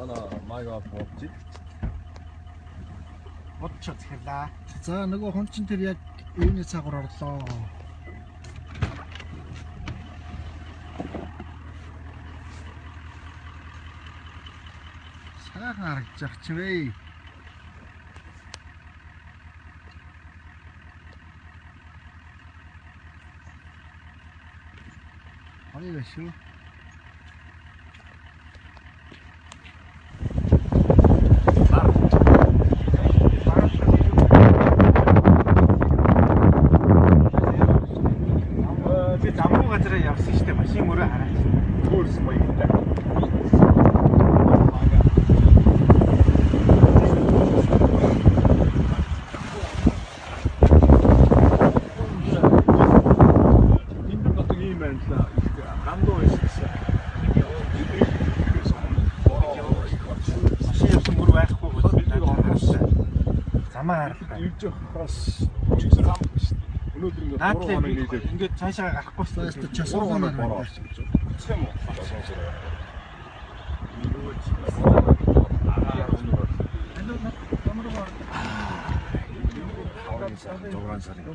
манай майгаа бодчих. Бодчих захирлаа. За нөгөө хүн чинь тэр яг юуны цагаар орлоо. Сайхан харагдчих ч вэ. Хаяа шүү. Явсан шүү дээ машин мөрөө хараач. Өөрс маягтай. Энэ нэг ийм байна л гандуу байсан. Машин явсан мөр байхгүй бол замаа харах. Ирж явахаас өчигдөр хам шүү дээ. Өнөөдөр ингээд цаашаа гарахгүй шүү дээ. Часуугаар бороо. Үсэх юм уу? Жогран сарын.